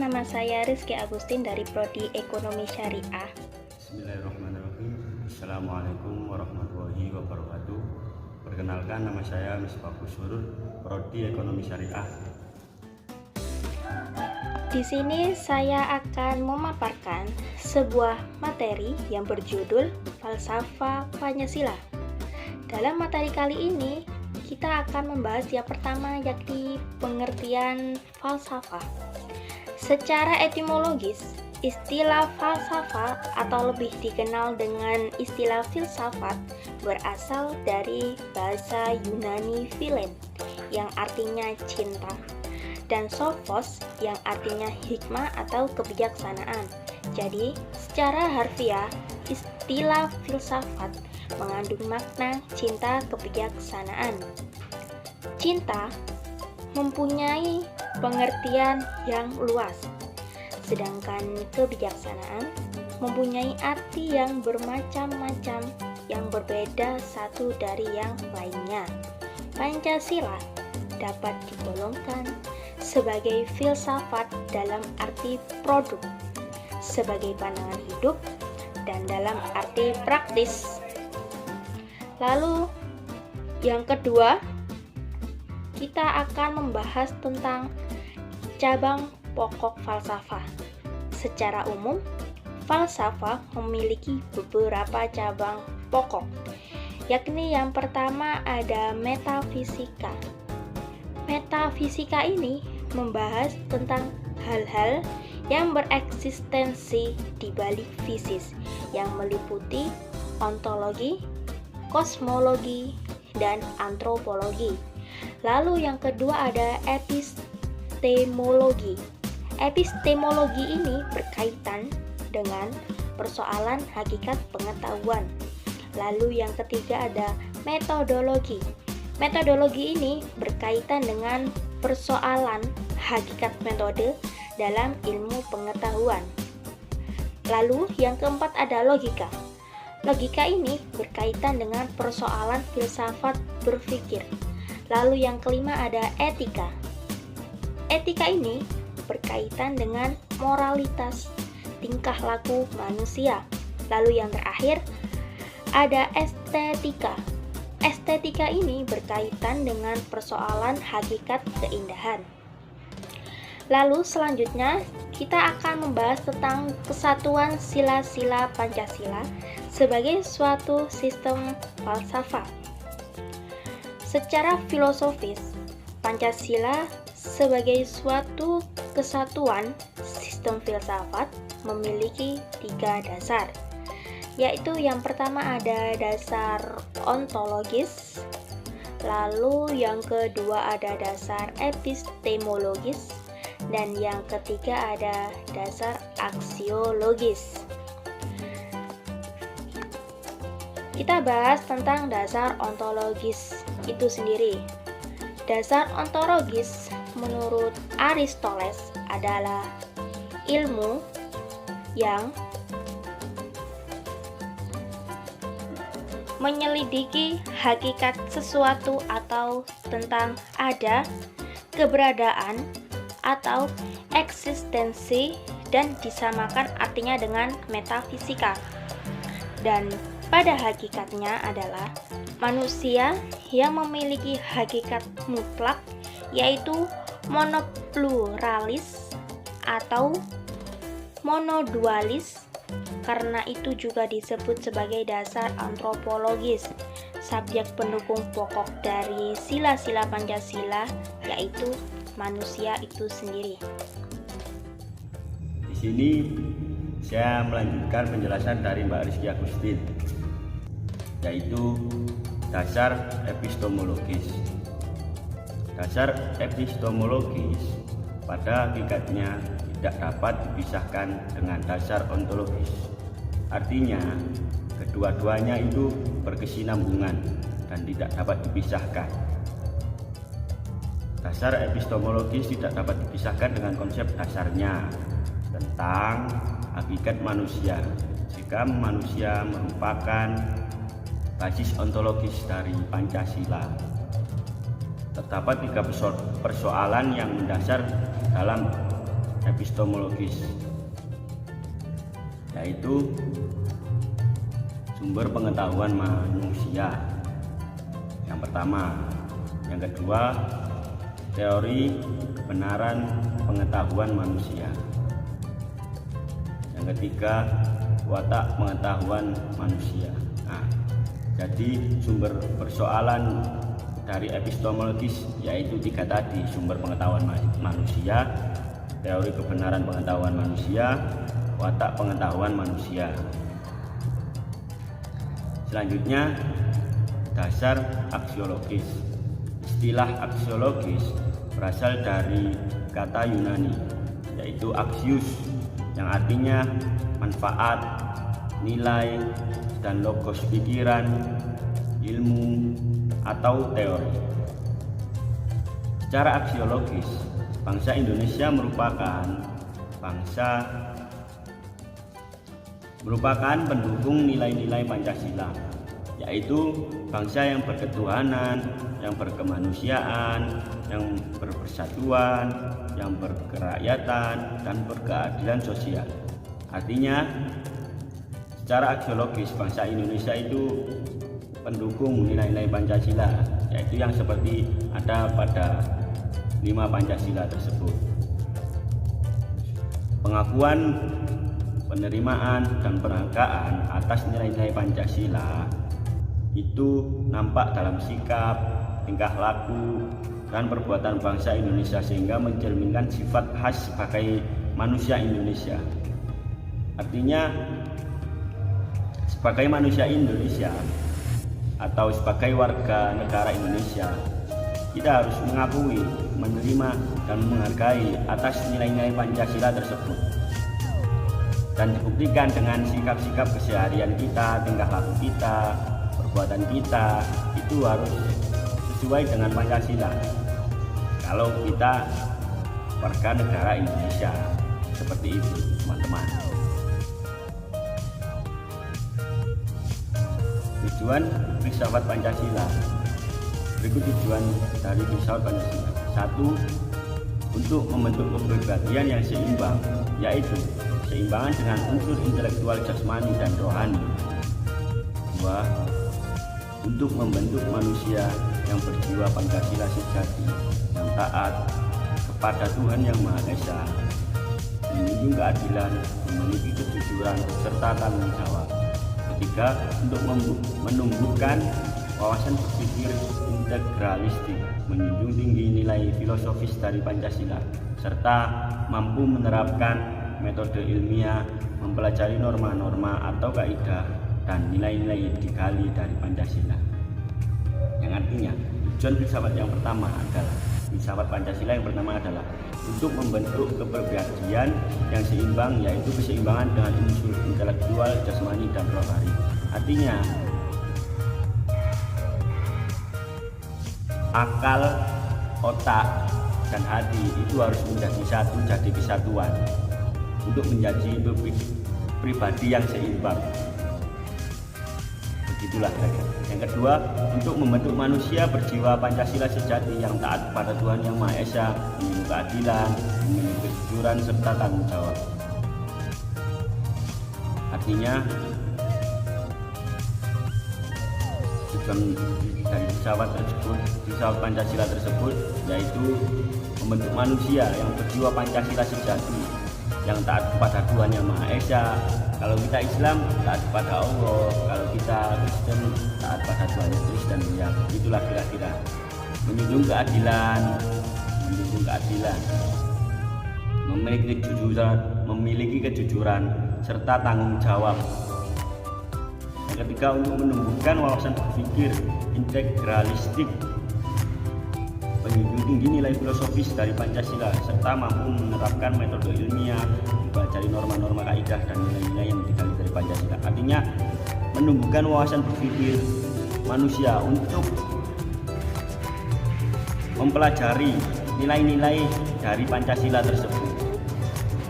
nama saya Rizky Agustin dari Prodi Ekonomi Syariah. Bismillahirrahmanirrahim. Assalamualaikum warahmatullahi wabarakatuh. Perkenalkan, nama saya Misbahus Surur, Prodi Ekonomi Syariah. Di sini saya akan memaparkan sebuah materi yang berjudul Falsafah Pancasila. Dalam materi kali ini, kita akan membahas yang pertama, yakni pengertian falsafah. Secara etimologis, istilah falsafah atau lebih dikenal dengan istilah filsafat berasal dari bahasa Yunani philen yang artinya cinta, dan sophos yang artinya hikmah atau kebijaksanaan. Jadi, secara harfiah, istilah filsafat mengandung makna cinta kebijaksanaan. Cinta mempunyai pengertian yang luas, sedangkan kebijaksanaan mempunyai arti yang bermacam-macam yang berbeda satu dari yang lainnya. Pancasila dapat digolongkan sebagai filsafat dalam arti produk, sebagai pandangan hidup, dan dalam arti praktis. Lalu yang kedua, kita akan membahas tentang cabang pokok falsafah. Secara umum, falsafah memiliki beberapa cabang pokok, yakni yang pertama ada metafisika. Metafisika ini membahas tentang hal-hal yang bereksistensi di balik fisis, yang meliputi ontologi, kosmologi, dan antropologi. Lalu yang kedua ada epistemologi. Epistemologi ini berkaitan dengan persoalan hakikat pengetahuan. Lalu yang ketiga ada metodologi. Metodologi ini berkaitan dengan persoalan hakikat metode dalam ilmu pengetahuan. Lalu yang keempat ada logika. Logika ini berkaitan dengan persoalan filsafat berpikir. Lalu yang kelima ada etika. Etika ini berkaitan dengan moralitas, tingkah laku manusia. Lalu yang terakhir ada estetika. Estetika ini berkaitan dengan persoalan hakikat keindahan. Lalu selanjutnya kita akan membahas tentang kesatuan sila-sila Pancasila sebagai suatu sistem falsafah. Secara filosofis, Pancasila sebagai suatu kesatuan sistem filsafat memiliki 3 dasar, yaitu yang pertama ada dasar ontologis, lalu yang kedua ada dasar epistemologis, dan yang ketiga ada dasar aksiologis. Kita bahas tentang dasar ontologis itu sendiri. Dasar ontologis menurut Aristoteles adalah ilmu yang menyelidiki hakikat sesuatu atau tentang ada, keberadaan, atau eksistensi, dan disamakan artinya dengan metafisika. Dan pada hakikatnya adalah manusia yang memiliki hakikat mutlak, yaitu monopluralis atau monodualis. Karena itu juga disebut sebagai dasar antropologis. Subjek pendukung pokok dari sila-sila Pancasila yaitu manusia itu sendiri. Di sini saya melanjutkan penjelasan dari Mbak Rizky Agustin, yaitu dasar epistemologis. Dasar epistemologis pada hakikatnya tidak dapat dipisahkan dengan dasar ontologis. Artinya, kedua-duanya itu berkesinambungan dan tidak dapat dipisahkan. Dasar epistemologis tidak dapat dipisahkan dengan konsep dasarnya tentang hakikat manusia, jika manusia merupakan basis ontologis dari Pancasila. Terdapat 3 persoalan yang mendasar dalam epistemologis, yaitu sumber pengetahuan manusia yang pertama. Yang kedua, teori kebenaran pengetahuan manusia. Yang ketiga, watak pengetahuan manusia. Nah, jadi sumber persoalan dari epistemologis yaitu tiga tadi: sumber pengetahuan manusia, teori kebenaran pengetahuan manusia, watak pengetahuan manusia. Selanjutnya, dasar aksiologis. Istilah aksiologis berasal dari kata Yunani yaitu axios yang artinya manfaat, nilai, dan logos pikiran, ilmu, atau teori. Secara aksiologis, bangsa Indonesia merupakan pendukung nilai-nilai Pancasila, yaitu bangsa yang berketuhanan, yang berkemanusiaan, yang berpersatuan, yang berkerakyatan, dan berkeadilan sosial. Artinya, secara aksiologis bangsa Indonesia itu pendukung nilai-nilai Pancasila, yaitu yang seperti ada pada 5 Pancasila tersebut. Pengakuan, penerimaan, dan penghargaan atas nilai-nilai Pancasila itu nampak dalam sikap, tingkah laku, dan perbuatan bangsa Indonesia sehingga mencerminkan sifat khas sebagai manusia Indonesia. Artinya, sebagai manusia Indonesia atau sebagai warga negara Indonesia, kita harus mengakui, menerima, dan menghargai atas nilai-nilai Pancasila tersebut, dan dibuktikan dengan sikap-sikap keseharian kita, tingkah laku kita, perbuatan kita itu harus sesuai dengan Pancasila. Kalau kita warga negara Indonesia, seperti itu, teman-teman. Tujuan filsafat Pancasila. Berikut tujuan dari filsafat Pancasila. 1. Untuk membentuk kepribadian yang seimbang, yaitu seimbangan dengan unsur intelektual, jasmani, dan rohani. 2. Untuk membentuk manusia yang berjiwa Pancasila sejati, yang taat kepada Tuhan Yang Maha Esa, menjunjung keadilan, memiliki kejujuran, serta tanggung jawab. 3. Untuk menumbuhkan wawasan berpikir integralistik, menjunjung tinggi nilai filosofis dari Pancasila, serta mampu menerapkan metode ilmiah, mempelajari norma-norma atau kaidah dan nilai-nilai digali dari Pancasila. Yang artinya, tujuan filsafat yang pertama adalah filsafat Pancasila yang pertama adalah untuk membentuk kepribadian yang seimbang, yaitu keseimbangan dengan unsur intelektual, jasmani, dan rohani. Artinya, akal, otak, dan hati itu harus menjadi satu, jadi kesatuan untuk menjadi pribadi yang seimbang. Begitulah kira-kira. Yang kedua, untuk membentuk manusia berjiwa Pancasila sejati yang taat kepada Tuhan Yang Maha Esa, memiliki keadilan, memiliki kejujuran, serta tanggung jawab. Artinya, tujuan dari filsafat Pancasila tersebut yaitu membentuk manusia yang berjiwa Pancasila sejati, yang taat kepada Tuhan Yang Maha Esa. Kalau kita Islam, taat kepada Allah. Kalau kita Kristen, taat pada Tuhan Yesus, dan ya, itulah kira-kira. Menjunjung keadilan, memiliki kejujuran, serta tanggung jawab. Yang ketiga, untuk menumbuhkan wawasan berpikir integralistik, menjunjung tinggi nilai filosofis dari Pancasila, serta mampu menerapkan metode ilmiah, mempelajari norma-norma kaidah dan nilai-nilai yang digali dari Pancasila. Artinya, menumbuhkan wawasan berpikir manusia untuk mempelajari nilai-nilai dari Pancasila tersebut.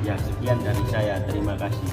Ya, sekian dari saya. Terima kasih.